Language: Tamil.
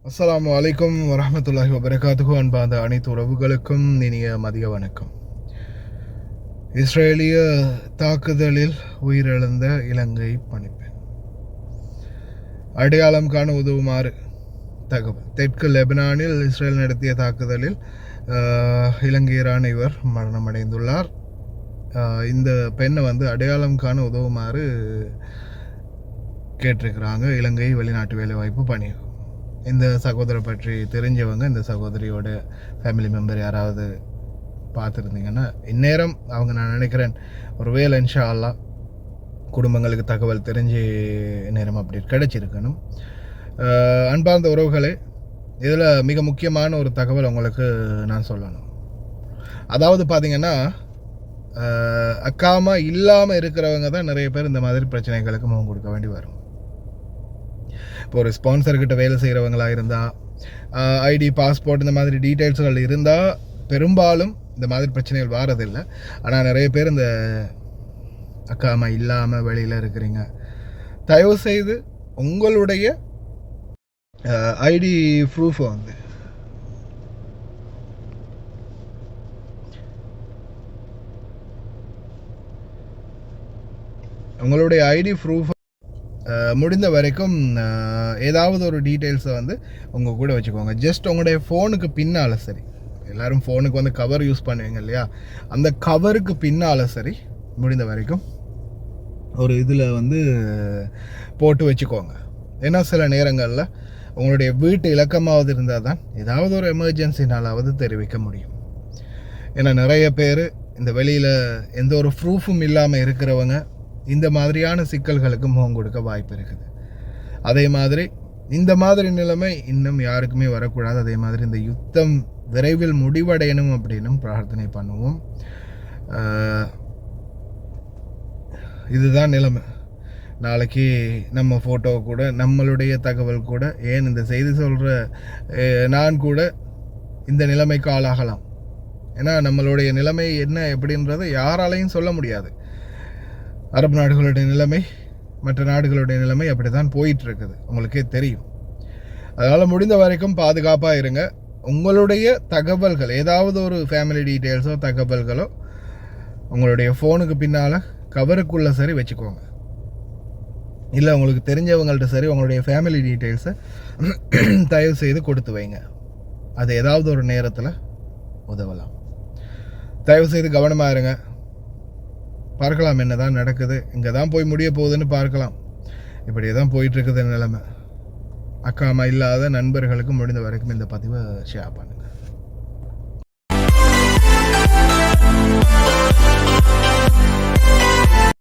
அஸ்ஸலாமு அலைக்கும் வரஹ்மத்துல்லாஹி வபரகாத்துஹு. அன்பார்ந்த அனைத்து உறவுகளுக்கும் இனிய மதிய வணக்கம். இஸ்ரேலிய தாக்குதலில் உயிரிழந்த இலங்கை பணிப்பெண் அடையாளம் காண உதவுமாறு தகவல். தெற்கு லெபனானில் இஸ்ரேல் நடத்திய தாக்குதலில் இலங்கையரான இவர் மரணமடைந்துள்ளார். இந்த பெண்ணை அடையாளம் காண உதவுமாறு கேட்டிருக்கிறாங்க இலங்கை வெளிநாட்டு வேலைவாய்ப்பு பணி. இந்த சகோதரை பற்றி தெரிஞ்சவங்க, இந்த சகோதரியோட ஃபேமிலி மெம்பர் யாராவது பார்த்துருந்தீங்கன்னா இந்நேரம் அவங்க, நான் நினைக்கிறேன், ஒருவேளை இன்ஷா அல்லாஹ் குடும்பங்களுக்கு தகவல் தெரிஞ்சு நேரம் அப்படி கிடைச்சிருக்கணும். அன்பார்ந்த உறவுகளே, இதில் மிக முக்கியமான ஒரு தகவல் உங்களுக்கு நான் சொல்லணும். அதாவது பார்த்தீங்கன்னா, அக்காமா இல்லாமல் இருக்கிறவங்க தான் நிறைய பேர் இந்த மாதிரி பிரச்சனைகளுக்கு முகம் கொடுக்க வேண்டி வரும். இப்போ ஒரு ஸ்பான்சர்கிட்ட வேலை செய்கிறவங்களாக இருந்தால், ஐடி, பாஸ்போர்ட் இந்த மாதிரி டீட்டெயில்ஸ்கள் இருந்தால் பெரும்பாலும் இந்த மாதிரி பிரச்சனைகள் வாரதில்லை. ஆனால் நிறைய பேர் இந்த அக்காமா இல்லாமல் வெளியில் இருக்கிறீங்க. தயவு செய்து உங்களுடைய ஐடி ப்ரூஃபை உங்களுடைய ஐடி ப்ரூஃபை முடிந்த வரைக்கும் ஏதாவது ஒரு டீட்டெயில்ஸை உங்கள் கூட வச்சுக்கோங்க. ஜஸ்ட் உங்களுடைய ஃபோனுக்கு பின்னால், சரி, எல்லோரும் ஃபோனுக்கு கவர் யூஸ் பண்ணுவீங்க இல்லையா, அந்த கவருக்கு பின்னால் சரி, முடிந்த வரைக்கும் ஒரு இதில் போட்டு வச்சுக்கோங்க. ஏன்னா சில நேரங்களில் உங்களுடைய வீட்டு இலக்கமாவது இருந்தால் தான் ஏதாவது ஒரு எமர்ஜென்சினாலாவது தெரிவிக்க முடியும். ஏன்னா நிறைய பேர் இந்த வெளியில் எந்த ஒரு ப்ரூஃபும் இல்லாமல் இருக்கிறவங்க இந்த மாதிரியான சிக்கல்களுக்கு முகம் கொடுக்க வாய்ப்பு இருக்குது. அதே மாதிரி இந்த மாதிரி நிலைமை இன்னும் யாருக்குமே வரக்கூடாது. அதே மாதிரி இந்த யுத்தம் விரைவில் முடிவடையணும் அப்படின்னு பிரார்த்தனை பண்ணுவோம். இதுதான் நிலைமை. நாளைக்கு நம்ம ஃபோட்டோ கூட, நம்மளுடைய தகவல் கூட, ஏன் இந்த செய்தி சொல்கிற நான் கூட இந்த நிலைமைக்கு ஆளாகலாம். ஏன்னா நம்மளுடைய நிலைமை என்ன எப்படின்றத யாராலையும் சொல்ல முடியாது. அரபு நாடுகளுடைய நிலைமை, மற்ற நாடுகளுடைய நிலைமை அப்படி தான் போயிட்டுருக்குது, உங்களுக்கே தெரியும். அதனால் முடிந்த வரைக்கும் பாதுகாப்பாக இருங்க. உங்களுடைய தகவல்கள், ஏதாவது ஒரு ஃபேமிலி டீட்டெயில்ஸோ தகவல்களோ உங்களுடைய ஃபோனுக்கு பின்னால் கவருக்குள்ளே சரி வச்சுக்கோங்க. இல்லை உங்களுக்கு தெரிஞ்சவங்கள்ட்ட சரி உங்களுடைய ஃபேமிலி டீட்டெயில்ஸை தயவு செய்து கொடுத்து வைங்க. அது ஏதாவது ஒரு நேரத்தில் உதவலாம். தயவு செய்து கவனமாக இருங்க. பார்க்கலாம் என்ன தான் நடக்குது, இங்கே தான் போய் முடிய போகுதுன்னு பார்க்கலாம். இப்படியே தான் போயிட்டுருக்குது நிலைமை. அக்காமா இல்லாத நண்பர்களுக்கு முடிந்த வரைக்கும் இந்த பதிவை ஷேர் பண்ணுங்கள்.